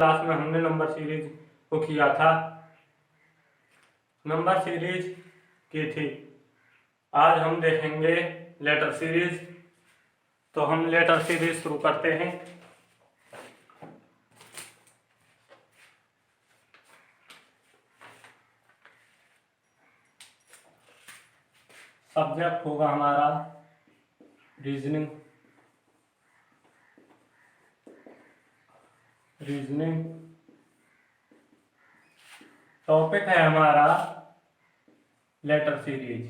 Class में हमने number series को किया था, नंबर सीरीज की थी। आज हम देखेंगे लेटर सीरीज। तो हम लेटर सीरीज शुरू करते हैं। सब्जेक्ट होगा हमारा रीजनिंग। टॉपिक है हमारा लेटर सीरीज।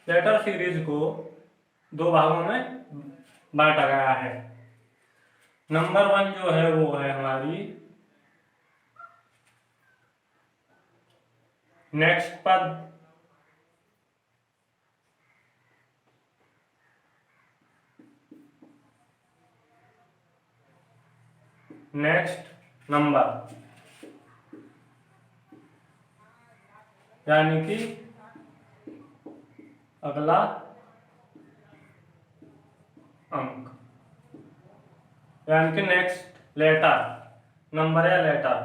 लेटर सीरीज को दो भागों में बांटा गया है। नंबर 1 जो है वो है हमारी नेक्स्ट पद, नेक्स्ट नंबर, यानी कि अगला अंक, यानी कि नेक्स्ट लेटर, नंबर या लेटर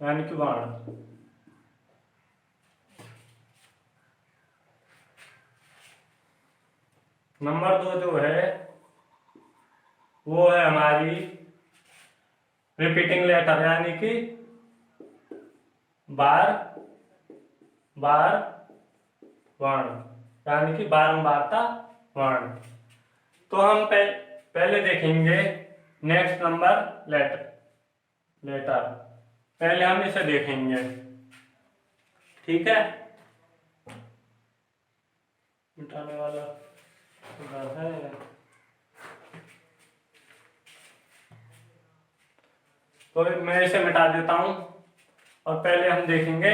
यानी कि वर्ण। नंबर 2 जो है वो है हमारी रिपीटिंग लेटर, यानी कि बार वर्ण, यानी कि बारंबारता वर्ण। तो हम पहले देखेंगे नेक्स्ट नंबर लेटर। पहले हम इसे देखेंगे, ठीक है। मिटाने वाला है, तो मैं इसे मिटा देता हूं और पहले हम देखेंगे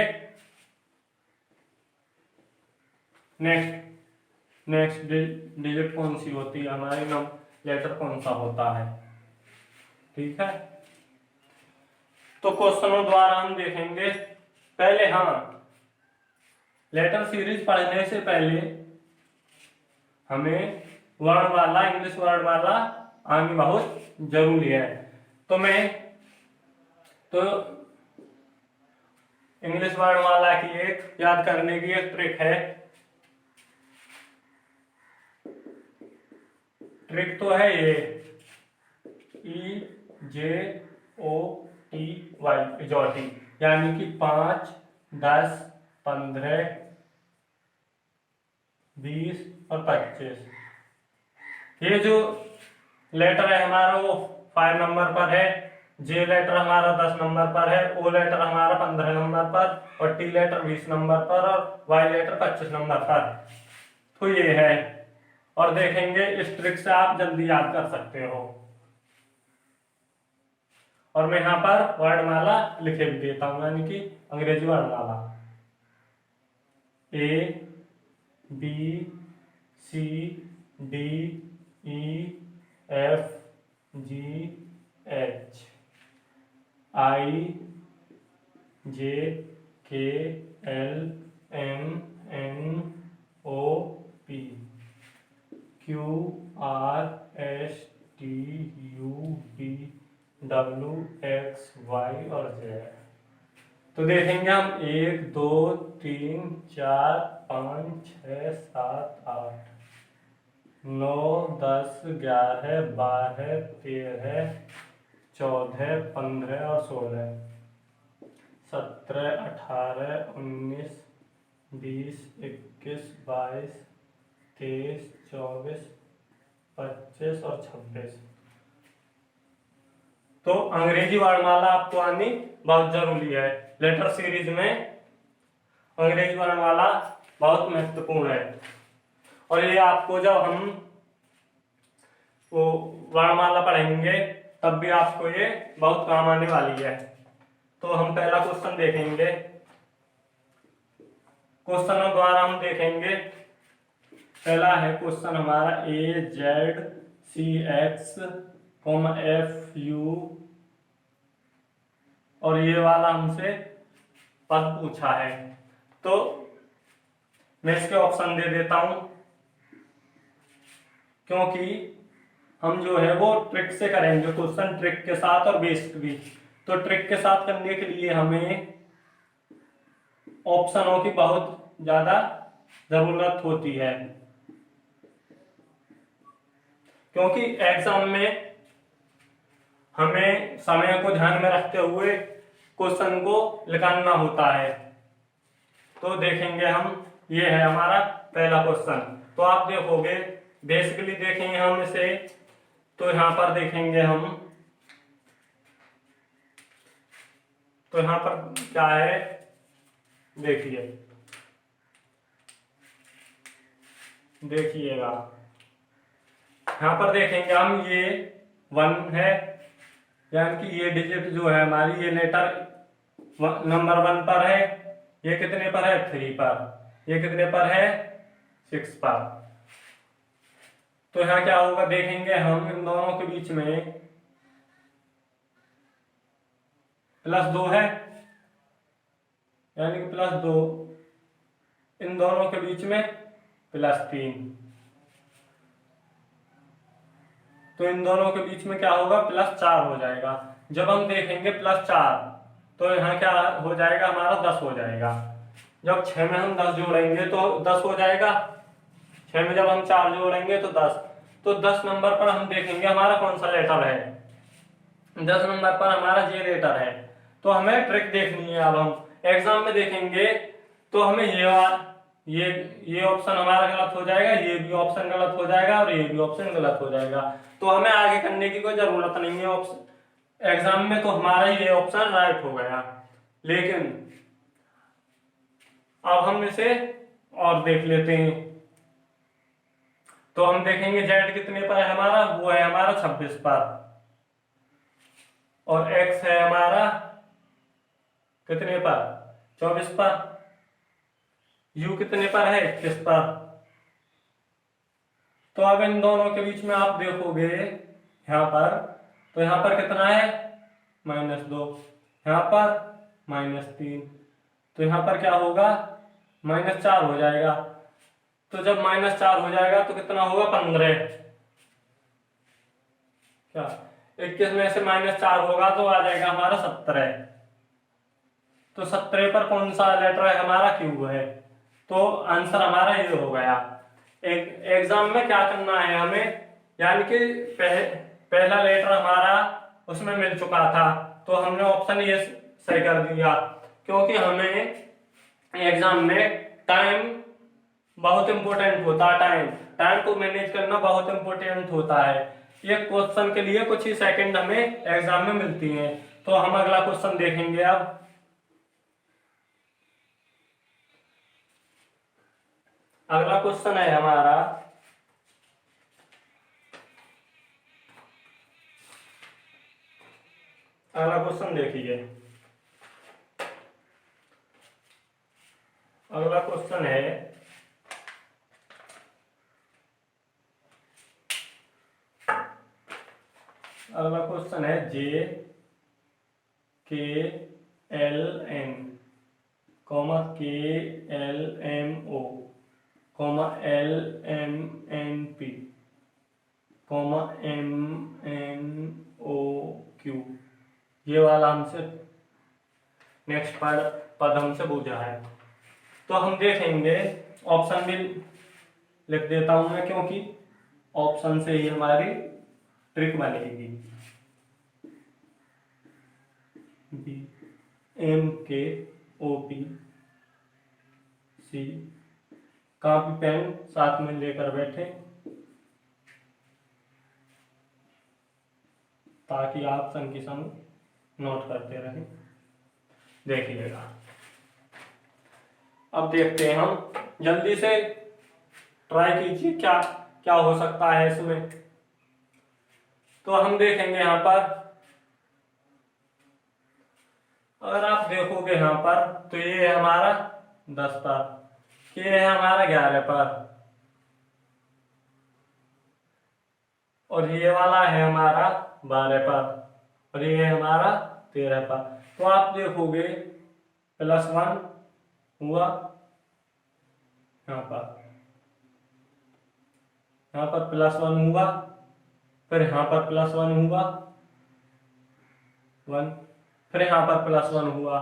नेक्स्ट डिजिट कौन सी होती है हमारी, लेटर कौन सा होता है, ठीक है। तो क्वेश्चनों द्वारा हम देखेंगे। पहले लेटर सीरीज पढ़ने से पहले हमें वर्णमाला, इंग्लिश वर्णमाला आनी बहुत जरूरी है। तो इंग्लिश वर्णमाला की याद करने की एक ट्रिक है। ट्रिक तो है ये EJOTY, इजोटी, यानी कि 5, 10, 15, 20 और 25। ये जो लेटर है हमारा वो 5 नंबर पर है, जे लेटर हमारा 10 नंबर पर है, ओ लेटर हमारा 15 नंबर पर और टी लेटर 20 नंबर पर और वाई लेटर 25 नंबर पर। तो ये है, और देखेंगे इस ट्रिक से आप जल्दी याद कर सकते हो। और मैं यहाँ पर वर्णमाला लिखे भी देता हूं, यानी कि अंग्रेजी वर्णमाला ABCDEFGHIJKLMNOP और Z। तो देखेंगे हम 1 2 3 4 5 6 7 8 9 10 11 12 13 14 15 और 16 17 18 19 20 21 22 23 24 25 और 26। तो अंग्रेजी वर्णमाला आपको आनी बहुत जरूरी है। लेटर सीरीज में अंग्रेजी वर्णमाला बहुत महत्वपूर्ण है, और ये आपको जब हम वो वर्णमाला पढ़ेंगे तब भी आपको ये बहुत काम आने वाली है। तो हम पहला क्वेश्चन देखेंगे। क्वेश्चनों द्वारा हम देखेंगे। पहला है क्वेश्चन हमारा AZCX, FU, और ये वाला हमसे पद पूछा है। तो मैं इसके ऑप्शन दे देता हूं, क्योंकि हम जो है वो ट्रिक से करेंगे क्वेश्चन, ट्रिक के साथ और बेस्ड भी। तो ट्रिक के साथ करने के लिए हमें ऑप्शनों की बहुत ज्यादा जरूरत होती है, क्योंकि एग्जाम में हमें समय को ध्यान में रखते हुए क्वेश्चन को निकालना होता है। तो देखेंगे हम, ये है हमारा पहला क्वेश्चन। तो आप देखोगे, बेसिकली देखेंगे हम इसे, तो यहां पर देखेंगे हम, तो यहां पर क्या है देखिएगा यहां पर देखेंगे हम, ये 1 है, यानी कि ये डिजिट जो है हमारी, ये लेटर नंबर 1 पर है, ये कितने पर है 3 पर, ये कितने पर है 6 पर। तो यहाँ क्या होगा देखेंगे हम, इन दोनों के बीच में +2 है, यानी कि +2, इन दोनों के बीच में +3, तो इन दोनों के बीच में क्या होगा +4 हो जाएगा। जब हम देखेंगे +4, तो यहाँ क्या हो जाएगा हमारा 10 हो जाएगा। जब 6 में हम 10 जोड़ेंगे तो 10 हो जाएगा, 6 में जब हम 4 जोड़ेंगे तो 10। तो 10 नंबर पर हम देखेंगे हमारा कौन सा लेटर है, 10 नंबर पर हमारा ये लेटर है। तो हमें ट्रिक देखनी है। अब हम एग्जाम में देखेंगे तो हमें ये ऑप्शन हमारा गलत हो जाएगा, ये भी ऑप्शन गलत हो जाएगा और ये भी ऑप्शन गलत हो जाएगा। तो हमें आगे करने की कोई जरूरत नहीं है ऑप्शन एग्जाम में, तो हमारा ये ऑप्शन राइट हो गया। लेकिन अब हम इसे और देख लेते हैं। तो हम देखेंगे जेड कितने पर है हमारा, वो है हमारा 26 पर, और एक्स है हमारा कितने पर 24 पर, यू कितने पर है 21 पर। तो अब इन दोनों के बीच में आप देखोगे यहां पर, तो यहां पर कितना है -2, यहां पर -3, तो यहां पर क्या होगा -4 हो जाएगा। तो जब -4 हो जाएगा तो कितना होगा 15, क्या 21 में से -4 होगा तो आ जाएगा हमारा 17। तो 17 पर कौन सा लेटर है हमारा क्यू है, तो आंसर हमारा ये हो गया। एग्जाम में क्या करना है हमें, यानी कि पहला लेटर हमारा उसमें मिल चुका था, तो हमने ऑप्शन ये सही कर दिया, क्योंकि हमें एग्जाम में टाइम बहुत इंपॉर्टेंट होता है। टाइम को मैनेज करना बहुत इंपॉर्टेंट होता है। ये क्वेश्चन के लिए कुछ ही सेकंड हमें एग्जाम में मिलती हैं। तो हम अगला क्वेश्चन देखेंगे। अब अगला क्वेश्चन है हमारा, अगला क्वेश्चन देखिए। अगला क्वेश्चन है, अगला क्वेश्चन है JKLN, KLMO, LMNP, MNOQ, ये वाला हमसे नेक्स्ट पद हमसे पूछा है। तो हम देखेंगे, ऑप्शन भी लिख देता हूं मैं, क्योंकि ऑप्शन से ही हमारी ट्रिक बनेगी। MKOPC, कॉपी पेन साथ में लेकर बैठे ताकि आप संग की संग नोट करते रहें। देखिएगा, अब देखते हैं हम, जल्दी से ट्राई कीजिए क्या क्या हो सकता है इसमें। तो हम देखेंगे यहां पर, अगर आप देखोगे यहां पर, तो ये है हमारा 10 पर, ये है हमारा 11 पर, और ये वाला है हमारा 12 पर, और ये है हमारा 13 पर। तो आप देखोगे +1 हुआ, यहाँ पर +1 हुआ, फिर यहाँ पर +1 हुआ 1, फिर यहाँ पर +1 हुआ।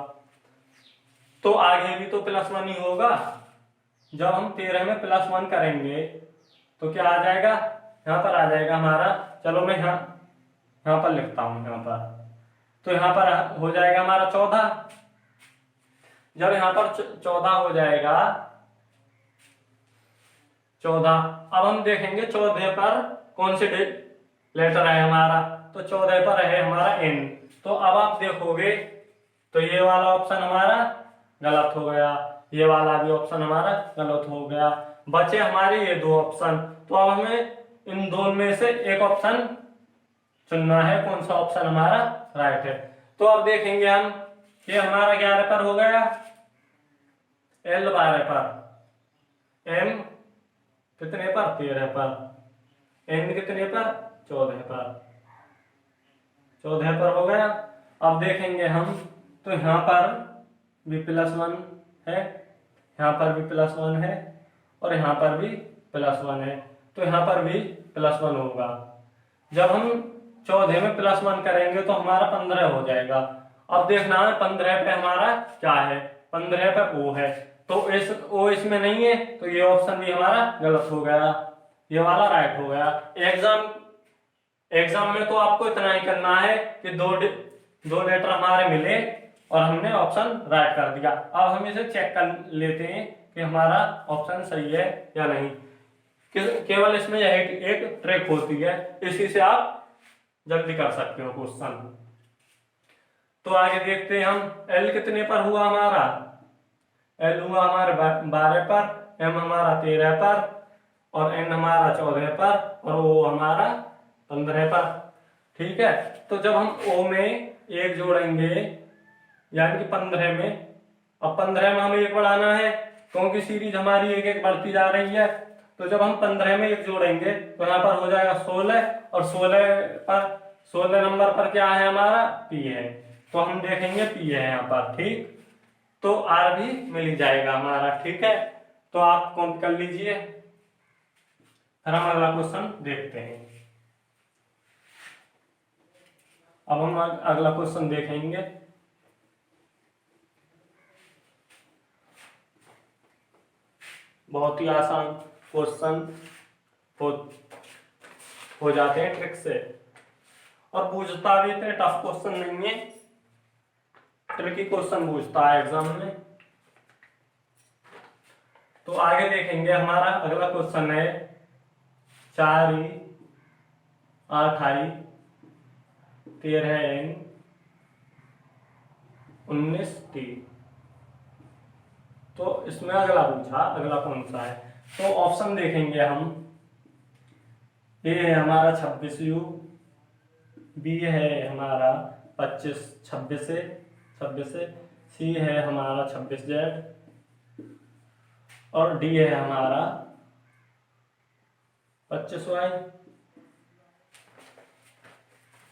तो आगे भी तो +1 ही होगा। जब हम 13 में +1 करेंगे तो क्या आ जाएगा, यहाँ पर आ जाएगा हमारा, चलो मैं यहाँ पर लिखता हूँ, यहाँ पर तो यहाँ पर हो जाएगा हमारा 14। जब यहाँ पर 14 हो जाएगा 14, अब हम देखेंगे 14 पर कौन से लेटर है हमारा, तो 14 पर है हमारा N। तो अब आप देखोगे तो ये वाला ऑप्शन हमारा गलत हो गया, ये वाला भी ऑप्शन हमारा गलत हो गया, बचे हमारे ये 2 ऑप्शन। तो अब हमें इन दोनों में से एक ऑप्शन चुनना है, कौन सा ऑप्शन हमारा राइट है। तो अब देखेंगे हम कि हमारा 11 पर हो गया, L 12 पर, M कितने पर 13 पर, N कितने पर 14 पर, 14 पर हो गया। अब देखेंगे हम तो यहाँ पर भी +1 है, यहाँ पर भी +1 है और यहाँ पर भी +1 है, तो यहाँ पर भी +1 होगा। जब हम 14 में +1 करेंगे तो हमारा 15 हो जाएगा। अब देखना है 15 पे हमारा क्या है, 15 पे O है, तो O इसमें नहीं है, तो ये ऑप्शन भी हमारा गलत हो गया, ये वाला राइट हो गया। एग्जाम में तो आपको इतना ही करना है कि दो लेटर हमारे मिले और हमने ऑप्शन राइट कर दिया। अब हम इसे चेक कर लेते हैं कि हमारा ऑप्शन सही है या नहीं। केवल इसमें यह एक ट्रिक होती है, इसी से आप जल्दी कर सकते हो क्वेश्चन। तो आगे देखते हैं हम, L कितने पर हुआ हमारा, L हुआ हमारे 12 पर, M हमारा 13 पर और N हमारा 14 पर और O हमारा 15 पर। ठीक है, तो जब हम O में 1 जोड़ेंगे यानी कि 15 में, अब 15 में हमें 1 बढ़ाना है क्योंकि सीरीज हमारी एक एक बढ़ती जा रही है। तो जब हम 15 में 1 जोड़ेंगे तो यहाँ पर हो जाएगा 16 और 16 नंबर पर क्या है हमारा P है, तो हम देखेंगे P है यहाँ पर। ठीक, तो R भी मिल ही जाएगा हमारा। ठीक है, तो आप काउंट कर लीजिए, फिर हम अगला क्वेश्चन देखते हैं। अब हम अगला क्वेश्चन देखेंगे। बहुत ही आसान क्वेश्चन हो जाते हैं ट्रिक से, और पूछता भी इतने टफ क्वेश्चन नहीं है, ट्रिकी क्वेश्चन पूछता है एग्जाम में। तो आगे देखेंगे, हमारा अगला क्वेश्चन है 4E 8I 13N 19T। तो इसमें अगला पूछा, अगला कौन सा है, तो ऑप्शन देखेंगे हम। ए है हमारा 26U, बी है हमारा 26 से, सी है हमारा 26Z और डी है हमारा 25Y।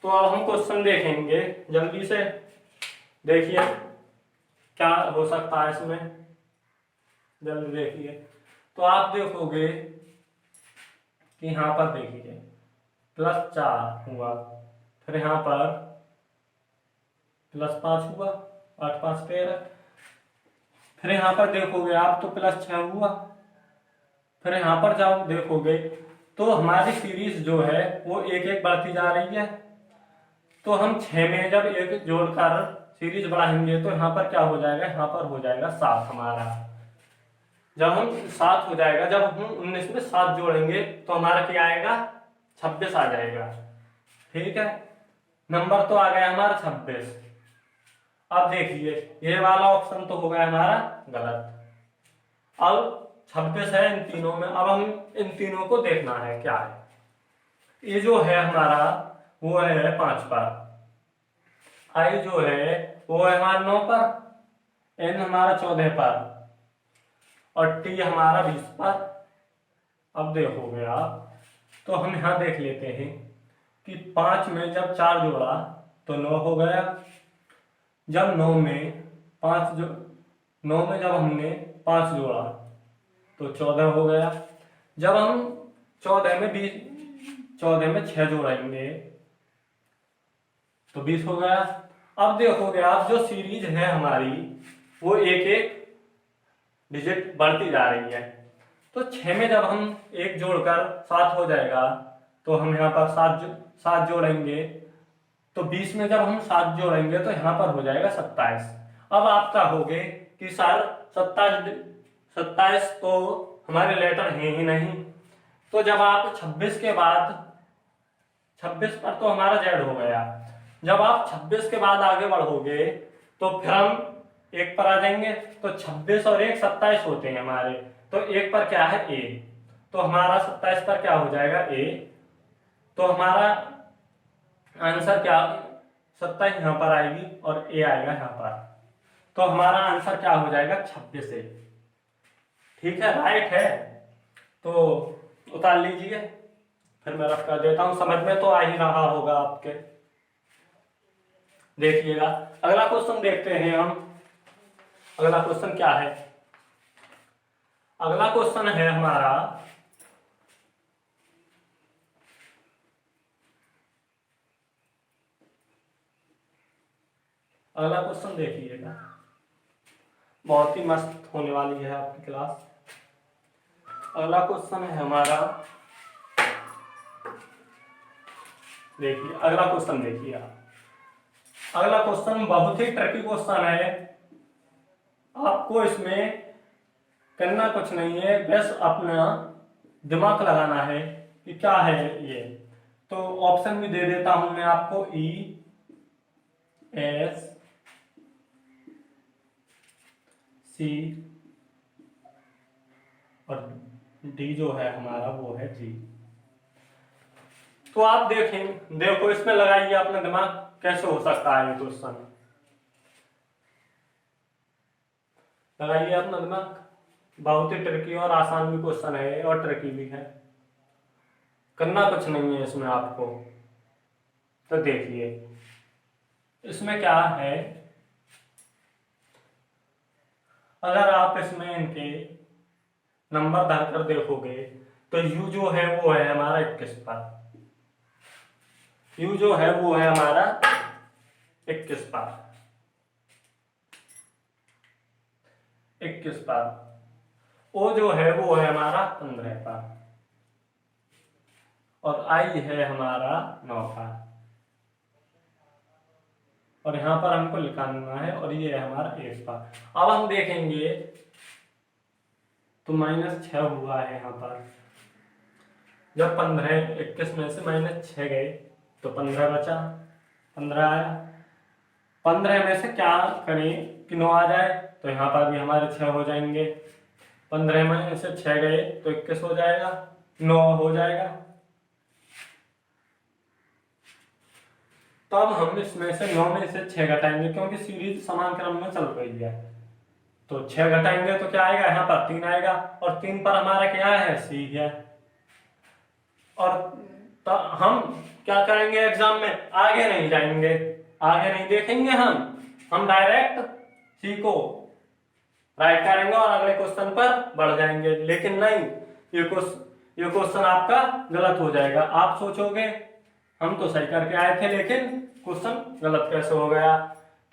तो अब हम क्वेश्चन देखेंगे जल्दी से, देखिए क्या हो सकता है इसमें, जल्दी देखिए। तो आप देखोगे कि यहाँ पर देखिए +4 हुआ, फिर यहाँ पर +5 हुआ, 8 5 13, फिर यहाँ पर देखोगे आप तो +6 हुआ, फिर यहाँ पर जब देखोगे तो हमारी सीरीज जो है वो एक एक बढ़ती जा रही है। तो हम 6 में जब एक जोड़कर सीरीज बढ़ाएंगे तो यहाँ पर क्या हो जाएगा, यहाँ पर हो जाएगा 7 हमारा। जब हम 7 हो जाएगा, जब हम 19 में 7 जोड़ेंगे तो हमारा क्या आएगा, 26 आ जाएगा। ठीक है, नंबर तो आ गया हमारा 26। अब देखिए ये वाला ऑप्शन तो हो गया हमारा गलत। अब 26 है इन तीनों में, अब हम इन तीनों को देखना है क्या है। ये जो है हमारा वो है 5 पर, आई जो है वो है हमारा 9 पर, एन हमारा 14 पर और टी हमारा 20 पर। अब देखोगे आप तो हम यहाँ देख लेते हैं कि 5 में जब 4 जोड़ा तो 9 हो गया, जब 9 में 5 9 में जब हमने 5 जोड़ा तो 14 हो गया। जब हम 14 में 6 जोड़ेंगे तो 20 हो गया। अब देखोगे आप जो सीरीज है हमारी वो एक एक डिजिट बढ़ती जा रही है। तो 6 में जब हम 1 जोड़कर 7 हो जाएगा तो हम यहाँ पर 7 जोड़ेंगे। तो 20 में जब हम 7 जोड़ेंगे तो यहाँ पर हो जाएगा 27। अब आप कहोगे कि सर 27 तो हमारे लेटर हैं ही नहीं। तो जब आप 26 के बाद 26 पर तो हमारा जेड हो गया। जब आप 26 के बाद आगे बढ़ोगे तो फिर हम 1 पर आ जाएंगे। तो 26 और 1 27 होते हैं हमारे। तो 1 पर क्या है ए, तो हमारा 27 पर क्या हो जाएगा ए। तो हमारा आंसर क्या 27 यहाँ पर आएगी और ए आएगा यहाँ पर। तो हमारा आंसर क्या हो जाएगा 26 ए। ठीक है, राइट है। तो उतार लीजिए, फिर मैं रफ कर देता हूं। समझ में तो आ ही रहा होगा आपके। देखिएगा अगला क्वेश्चन देखते हैं हम। अगला क्वेश्चन क्या है? अगला क्वेश्चन है हमारा अगला क्वेश्चन देखिएगा, बहुत ही मस्त होने वाली है आपकी क्लास। अगला क्वेश्चन है हमारा, देखिए अगला क्वेश्चन देखिए आप। अगला क्वेश्चन बहुत ही ट्रिकी क्वेश्चन है। आपको इसमें करना कुछ नहीं है, बस अपना दिमाग लगाना है कि क्या है ये। तो ऑप्शन भी दे देता हूं मैं आपको, ई एस सी और डी जो है हमारा वो है जी। तो आप देखो इसमें लगाइए अपना दिमाग, कैसे हो सकता है ये क्वेश्चन। लगाइए अपना दिमाग, बहुत ही ट्रिकी और आसान भी क्वेश्चन है और ट्रिकी भी है। करना कुछ नहीं है इसमें आपको। तो देखिए इसमें क्या है, अगर आप इसमें इनके नंबर धरकर देखोगे तो u जो है वो है हमारा 21 पर। u जो है वो है हमारा 21 पर। 21 पर। o जो है वो है हमारा 15 पर। और i है हमारा 9 पर। और यहाँ पर हमको लिखाना है और ये है हमारा 1 पर। अब हम देखेंगे तो -6 हुआ है यहाँ पर। जब 21 में से -6 गए तो 15 बचा, 15 आया। 15 में से क्या करें कि 9 आ जाए, तो यहाँ पर भी हमारे 6 हो जाएंगे। 15 में से 6 गए तो 21 हो जाएगा, 9 हो जाएगा। तब हम इसमें से 9 में से 6 घटाएंगे, क्योंकि सीरीज समान क्रम में चल रही है। तो 6 घटाएंगे तो क्या आएगा, यहाँ पर 3 आएगा। और 3 पर हमारा क्या है, सी है। और हम क्या करेंगे एग्जाम में, आगे नहीं जाएंगे, आगे नहीं देखेंगे। हम डायरेक्ट सी को राइट करेंगे और अगले क्वेश्चन पर बढ़ जाएंगे। लेकिन नहीं, ये क्वेश्चन आपका गलत हो जाएगा। आप सोचोगे हम तो सही करके आए थे, लेकिन क्वेश्चन गलत कैसे हो गया।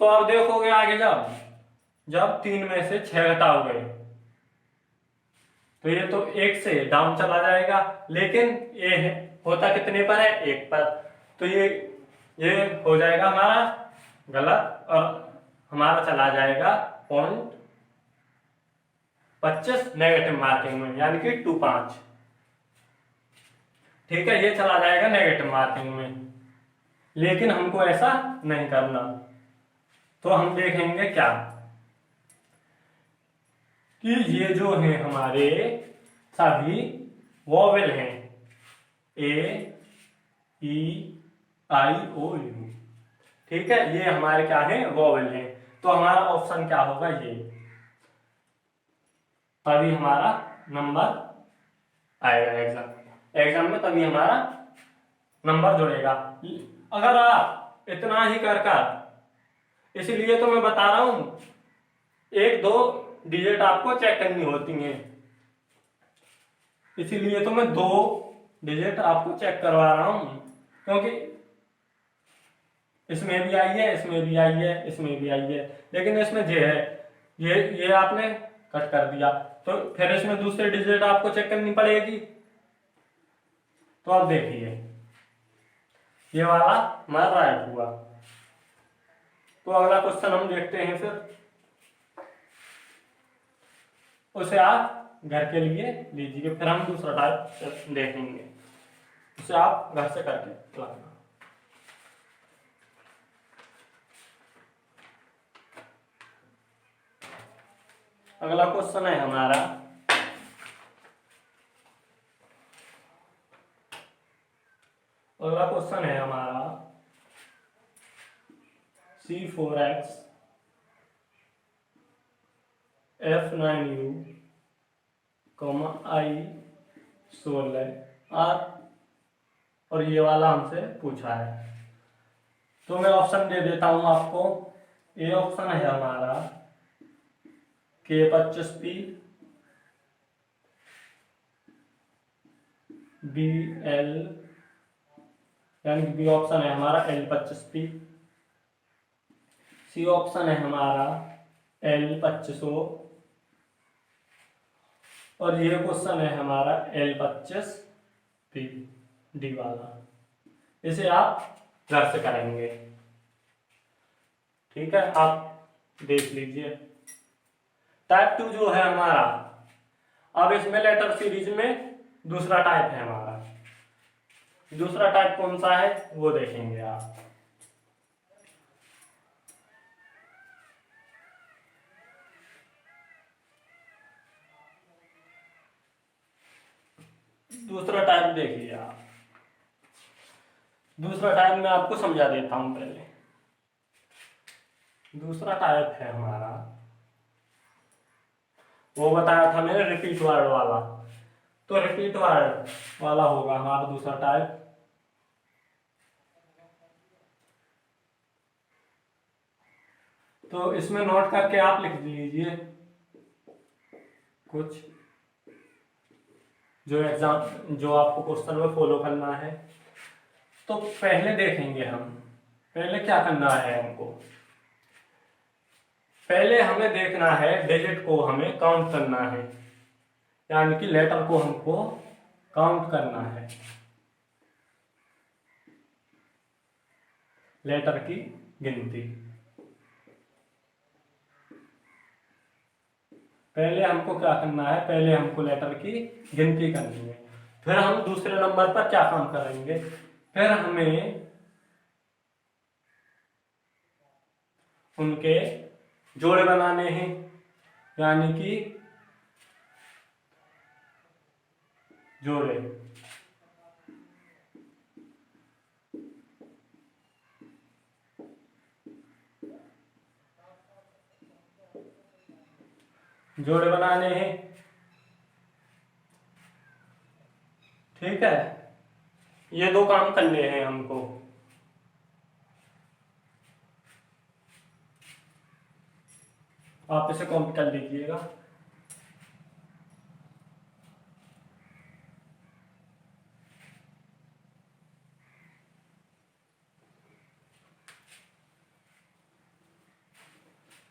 तो अब देखोगे आगे, जब 3 में से 6 घटाओगे तो ये तो 1 से डाउन चला जाएगा। लेकिन ये होता कितने पर है, 1 पर। तो ये हो जाएगा हमारा गलत और हमारा चला जाएगा 0.25 नेगेटिव मार्किंग में, यानी कि 2.5। ठीक है, ये चला जाएगा नेगेटिव मार्किंग में। लेकिन हमको ऐसा नहीं करना। तो हम देखेंगे क्या कि ये जो है हमारे सभी वोवेल हैं, ए ई आई ओ यू। ठीक है, ये हमारे क्या है, वोवेल हैं। तो हमारा ऑप्शन क्या होगा, ये। तभी हमारा नंबर आएगा एग्जाम में, तभी हमारा नंबर जुड़ेगा। अगर आप इतना ही कर, इसलिए तो मैं बता रहा हूं एक दो डिजिट आपको चेक करनी होती हैं, इसीलिए तो मैं 2 डिजिट आपको चेक करवा रहा हूं, क्योंकि इसमें भी आई है, इसमें भी आई है, इसमें भी आई है, लेकिन इसमें जे है, ये आपने कट कर दिया, तो फिर इसमें दूसरी डिजिट आपको चेक करनी पड़ेगी। तो अब देखिए ये वाला हमारा राइट हुआ। तो अगला क्वेश्चन हम देखते हैं, फिर उसे आप घर के लिए लीजिए, फिर हम दूसरा टाइप देखेंगे, उसे आप घर से करके लाना। अगला क्वेश्चन है हमारा C4X F9U, I16R, और ये वाला हमसे पूछा है। तो मैं ऑप्शन दे देता हूं आपको। ए ऑप्शन है हमारा K25P, BL, यानी कि बी ऑप्शन है हमारा L25P, सी ऑप्शन है हमारा L25O, और ये क्वेश्चन है हमारा L25P, डी वाला। इसे आप घर से करेंगे, ठीक है, आप देख लीजिए। टाइप 2 जो है हमारा, अब इसमें लेटर सीरीज में दूसरा टाइप है हमारा। दूसरा टाइप कौन सा है वो देखेंगे आप। दूसरा टाइप देखिए आप। दूसरा टाइप मैं आपको समझा देता हूं पहले। दूसरा टाइप है हमारा, वो बताया था मैंने, रिपीट वर्ड वाला। तो रिपीट वर्ड वाला होगा हमारा दूसरा टाइप। तो इसमें नोट करके आप लिख लीजिए कुछ जो आपको क्वेश्चन में फॉलो करना है। तो पहले देखेंगे हम, पहले क्या करना है हमको। पहले हमें देखना है डिजिट को हमें काउंट करना है, यानी कि लेटर को हमको काउंट करना है, लेटर की गिनती। पहले हमको क्या करना है, पहले हमको लेटर की गिनती करनी है। फिर हम दूसरे नंबर पर क्या काम करेंगे, फिर हमें उनके जोड़े बनाने हैं, यानी कि जोड़े। जोड़े बनाने हैं, ठीक है। ये 2 काम करने हैं हमको। आप इसे कॉपी कर लीजिएगा।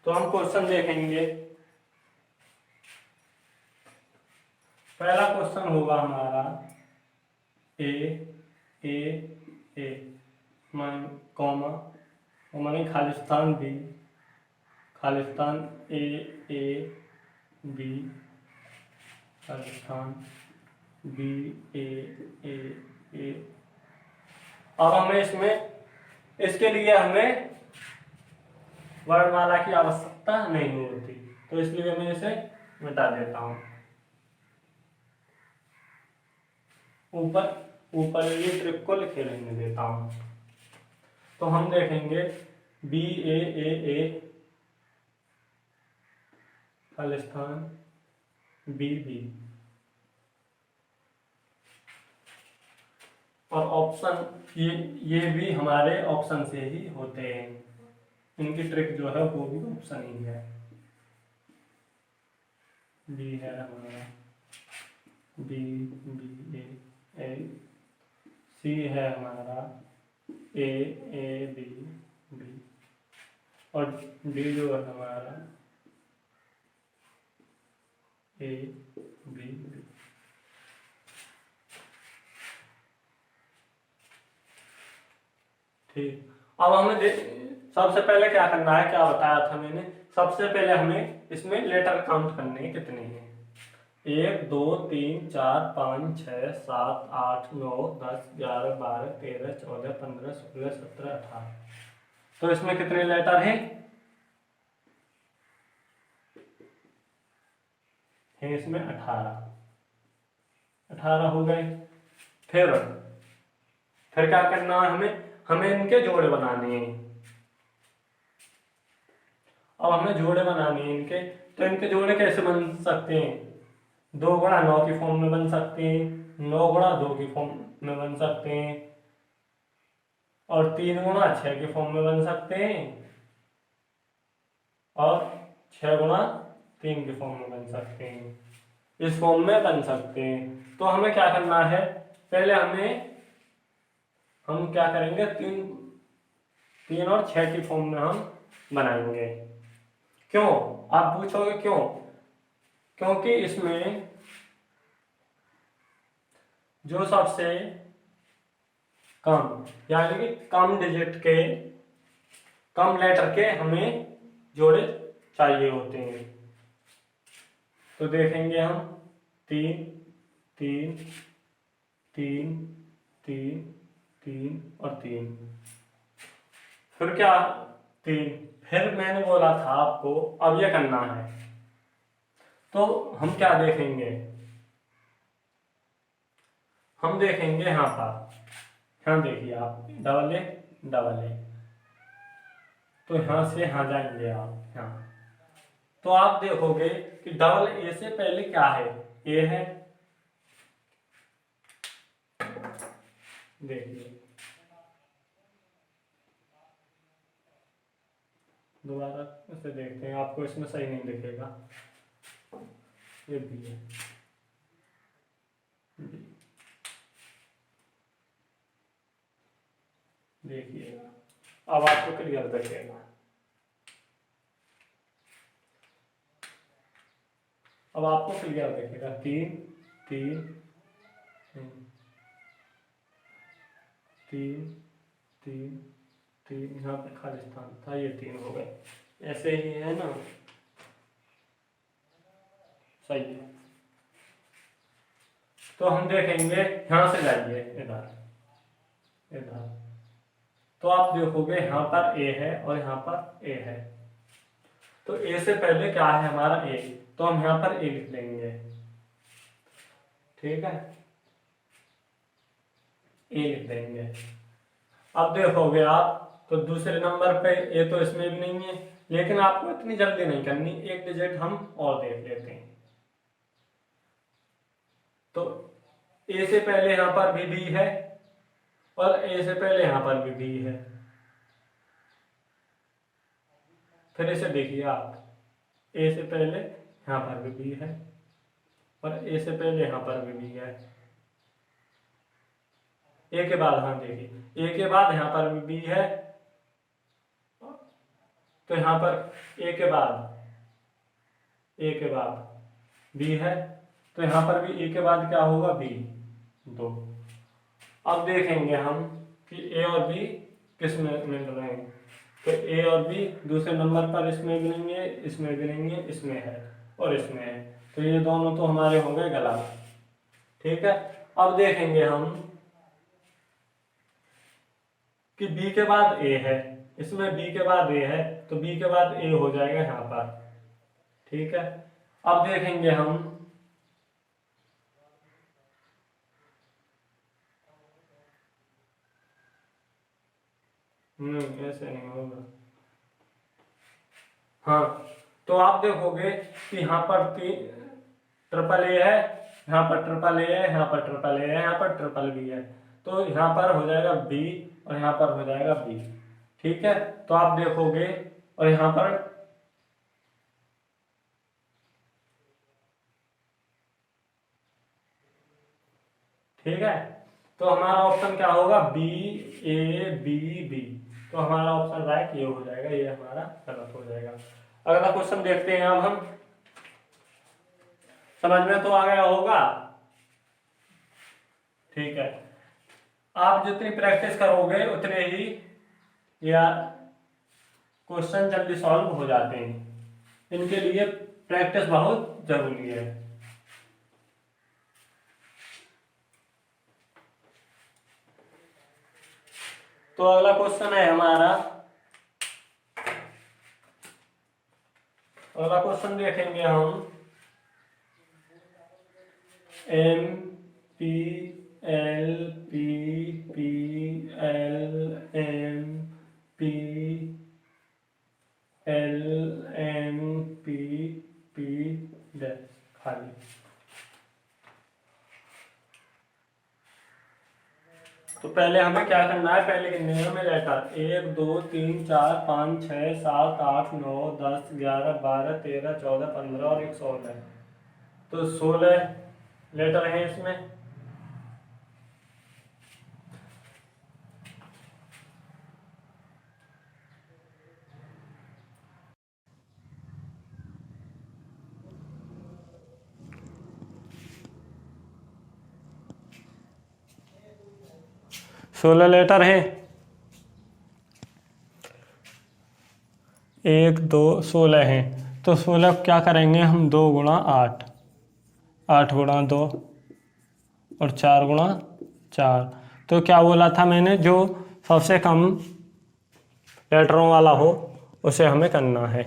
तो हम क्वेश्चन देखेंगे। पहला क्वेश्चन होगा हमारा ए ए ए कॉमा मानी Khalistan B, Khalistan A A B, Khalistan B A A A. अब हमें इसमें, इसके लिए हमें वर्णमाला की आवश्यकता नहीं होती, तो इसलिए मैं इसे मिटा देता हूं। ऊपर ऊपर ये ट्रिक को लिखे रहने देता हूं। तो हम देखेंगे B A A Khalistan B B, और ऑप्शन ये भी हमारे ऑप्शन से ही होते हैं। इनकी ट्रिक जो है वो भी ऑप्शन ही है। बी है हमारा, बी बी ए, सी है हमारा ए बी बी, और डी जो है हमारा ए बी बी। ठीक, अब हमें सबसे पहले क्या करना है, क्या बताया था मैंने, सबसे पहले हमें इसमें लेटर काउंट करने हैं कितने हैं। 1 2 3 4 5 6 7 8 9 10 11 12 13 14 15 16 17 18। तो इसमें कितने लेटर हैं, इसमें 18 हो गए। फिर क्या करना है हमें, इनके जोड़े बनाने हैं। अब हमें जोड़े बनाने हैं इनके, तो इनके जोड़े कैसे बन सकते हैं, 2 गुणा 9 की फॉर्म में बन सकते हैं, 9 गुणा 2 की फॉर्म में बन सकते हैं, और 3 गुणा 6 की फॉर्म में बन सकते हैं, और 6 गुणा 3 की फॉर्म में बन सकते हैं। इस फॉर्म में बन सकते हैं। तो हमें क्या करना है, पहले हम क्या करेंगे, 3 और 6 की फॉर्म में हम बनाएंगे। क्यों, आप पूछोगे क्यों, क्योंकि इसमें जो सबसे कम, यानी कि कम डिजिट के, कम लेटर के हमें जोड़े चाहिए होते हैं। तो देखेंगे हम 3 3 3 3 3 और 3, फिर क्या 3, फिर मैंने बोला था आपको अब ये करना है। तो हम क्या देखेंगे, हम देखेंगे यहाँ पर, यहाँ देखिए आप डबल ए, तो यहाँ से यहाँ जाएंगे आप यहाँ, तो आप देखोगे कि डबल ए से पहले क्या है, ए है, देखिए दोबारा इसे देखते हैं, आपको इसमें सही नहीं दिखेगा, ये बी है, देखिएगा अब आपको क्लियर दिखेगा। अब आपको क्लियर दिखेगा 3 3 3 3 3, यहाँ पे खाली स्थान था, ये 3 हो गए, ऐसे ही है ना, सही है। तो हम देखेंगे, यहाँ से जाइए इधर इधर, तो आप देखोगे यहाँ पर ए है और यहाँ पर ए है, तो ए से पहले क्या है हमारा ए, तो हम यहाँ पर ए लिख लेंगे, ठीक है, ए लिख देंगे। अब देखोगे आप, तो दूसरे नंबर पे ए तो इसमें भी नहीं है, लेकिन आपको इतनी जल्दी नहीं करनी, एक डिजिट हम और देख लेते हैं। तो ए से पहले यहाँ पर भी बी है, और ए से पहले यहाँ पर भी बी है, फिर इसे देखिए आप, ए से पहले यहाँ पर भी बी है, और ए से पहले यहाँ पर भी बी है, ए के बाद, हाँ देखिए ए के बाद यहाँ पर भी बी है, तो यहाँ पर ए के बाद बी है, तो यहाँ पर भी ए के बाद क्या होगा, बी 2। अब देखेंगे हम कि ए और बी किस में मिल रहे हैं, तो ए और बी दूसरे नंबर पर इसमें भी नहीं है, इसमें भी नहीं है, इसमें है और इसमें है, तो ये दोनों तो हमारे हो गए गलत, ठीक है। अब देखेंगे हम कि बी के बाद ए है, इसमें बी के बाद ए है, तो बी के बाद ए हो जाएगा यहाँ पर, ठीक है। अब देखेंगे हम ऐसे नहीं होगा, हाँ, तो आप देखोगे कि यहाँ पर ट्रिपल ए है, यहाँ पर ट्रिपल ए है, यहाँ पर ट्रिपल ए है, यहाँ पर ट्रिपल बी है, तो यहाँ पर हो जाएगा बी और यहाँ पर हो जाएगा बी, ठीक है। तो आप देखोगे, और यहाँ पर ठीक है, तो हमारा ऑप्शन क्या होगा, बी ए बी बी। तो हमारा ऑप्शन राइट ये हो जाएगा, ये हमारा गलत हो जाएगा। अगला क्वेश्चन देखते हैं अब हम। समझ में तो आ गया होगा, ठीक है। आप जितनी प्रैक्टिस करोगे उतने ही या क्वेश्चन जल्दी सॉल्व हो जाते हैं। इनके लिए प्रैक्टिस बहुत जरूरी है। तो अगला क्वेश्चन है हमारा, अगला क्वेश्चन देखेंगे हम, M P L P P L M P L M P P dash खाली। तो पहले हमें क्या करना है, पहले गिनने में लेटर 1 2 3 4 5 6 7 8 9 10 11 12 13 14 15 और 1 16। तो 16 लेटर हैं इसमें। सोलह लेटर हैं, 1 2 16 हैं। तो 16 क्या करेंगे हम, 2 गुणा 8, 8 गुणा 2 और 4 गुणा 4। तो क्या बोला था मैंने, जो सबसे कम लेटरों वाला हो उसे हमें करना है।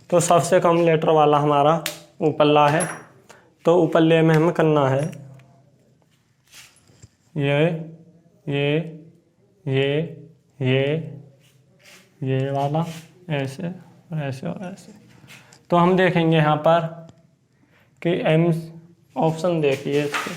तो सबसे कम लेटर वाला हमारा ऊपरला है, तो ऊपरले में हमें करना है ये ये ये ये ये वाला, ऐसे और ऐसे और ऐसे। तो हम देखेंगे यहाँ पर कि एम, ऑप्शन देखिए इसके,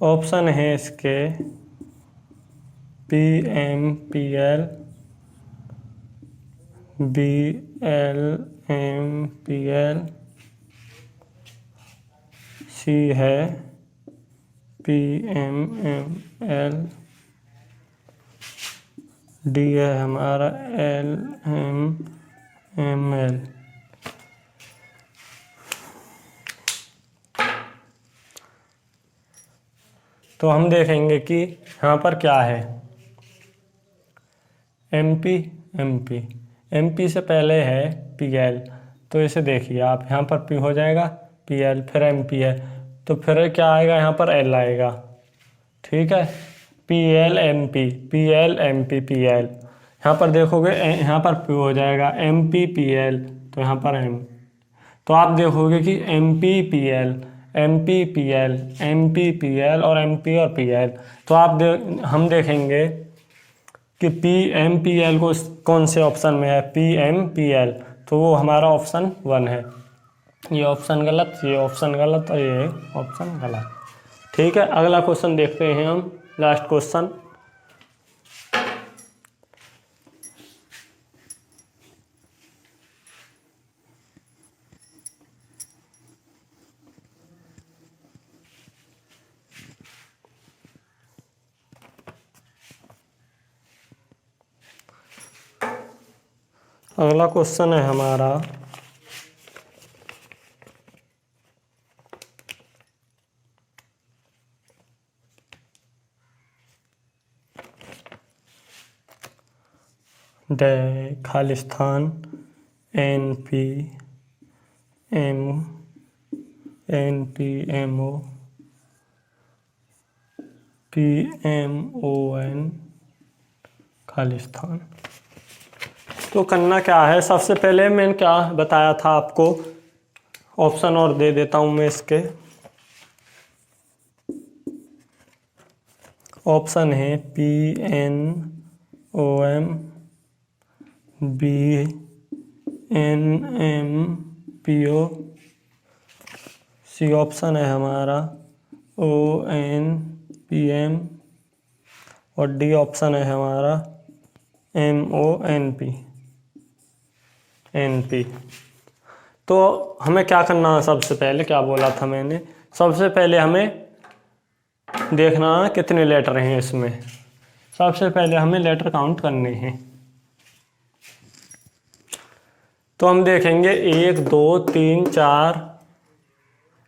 ऑप्शन है इसके P M P L B L M P L, C है P M M L, D है हमारा एल एम एम एल। तो हम देखेंगे कि यहाँ पर क्या है, एमपी एमपी, एमपी से पहले है पीएल। तो इसे देखिए आप, यहाँ पर पी हो जाएगा, पीएल फिर एमपी है, तो फिर क्या आएगा, यहाँ पर एल आएगा। ठीक है, PL MP PL MP PL. यहाँ पर देखोगे यहाँ पर पी हो जाएगा, एमपी पीएल, तो यहाँ पर एम। तो आप देखोगे कि MP PL MP PL MP PL और एमपी और पीएल। तो हम देखेंगे कि पी एम पी एल को कौन से ऑप्शन में है, पी एम पी एल, तो वो हमारा ऑप्शन 1 है। ये ऑप्शन गलत, ये ऑप्शन गलत और ये ऑप्शन गलत। ठीक है, अगला क्वेश्चन देखते हैं हम, लास्ट क्वेश्चन। अगला क्वेश्चन है हमारा, Khalistan N P M O P M O N Khalistan. तो करना क्या है, सबसे पहले मैंने क्या बताया था आपको, ऑप्शन और दे देता हूं मैं इसके। ऑप्शन है P N O M B N M P O, C option है हमारा ओ एन पी एम और डी ऑप्शन है हमारा MONP NP। तो हमें क्या करना है, सबसे पहले क्या बोला था मैंने, सबसे पहले हमें देखना है कितने लेटर हैं इसमें। सबसे पहले हमें लेटर काउंट करने हैं। तो हम देखेंगे 1 2 3 4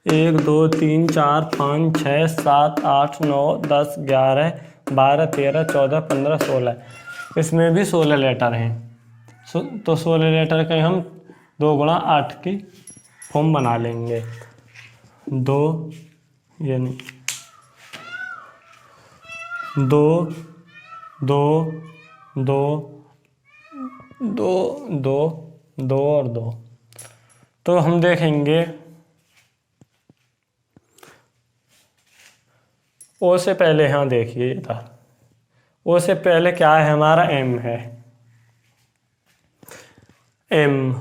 1 2 3 4 5 6 7 8 9 10 11 12 13 14 15 16, इसमें भी 16 लेटर हैं। तो 16 लेटर के हम 2 गुणा 8 की फॉर्म बना लेंगे। 2 यानी 2 2 2 2 2 2 और 2। तो हम देखेंगे ओ से पहले, यहाँ देखिए था, ओ से पहले क्या है हमारा, M है, M।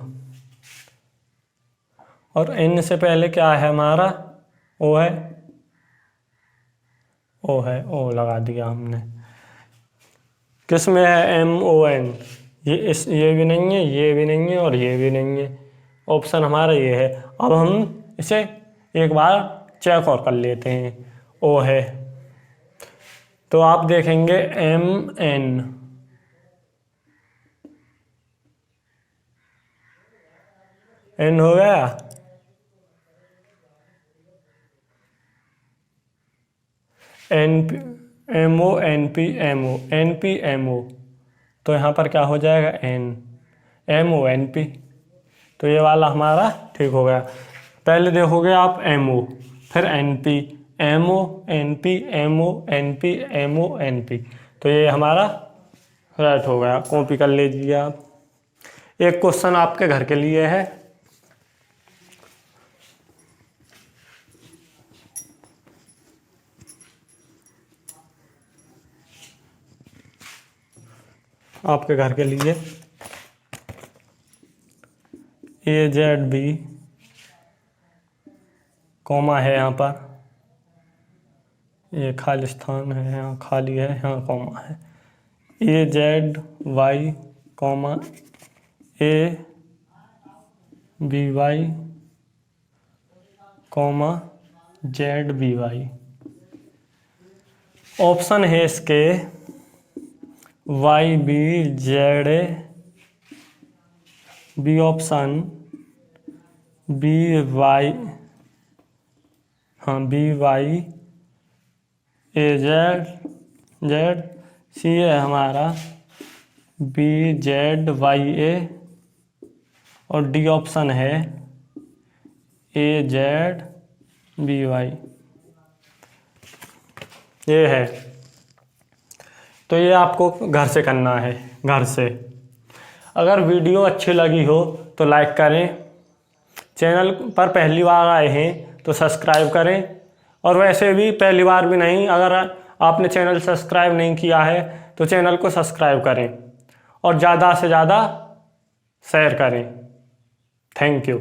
और N से पहले क्या है हमारा, O है, O है, O लगा दिया हमने। किस में है, MON, ये भी नहीं है, ये भी नहीं है और ये भी नहीं है। ऑप्शन हमारा ये है। अब हम इसे एक बार चेक और कर लेते हैं। O है, तो आप देखेंगे MN, N हो गया, NP MO NP MO NP MO, तो यहाँ पर क्या हो जाएगा, N MO NP। तो ये वाला हमारा ठीक हो गया। पहले देखोगे आप MO, फिर NP MO NP MO NP MO NP, तो ये हमारा राइट हो गया। कॉपी कर लीजिए आप। एक क्वेश्चन आपके घर के लिए है। आपके घर के लिए AZB कॉमा है, यहाँ पर ये खाली स्थान है, यहाँ खाली है, यहाँ कॉमा है। AZY comma ABY comma ZBY। Option है इसके YBZA, बी ऑप्शन BY, हाँ BYAZ सी है हमारा BZYA, और डी ऑप्शन है AZBY। ये है। तो ये आपको घर से करना है, घर से। अगर वीडियो अच्छी लगी हो तो लाइक करें, चैनल पर पहली बार आए हैं तो सब्सक्राइब करें, और वैसे भी पहली बार भी नहीं, अगर आपने चैनल सब्सक्राइब नहीं किया है तो चैनल को सब्सक्राइब करें और ज़्यादा से ज़्यादा शेयर करें। Thank you.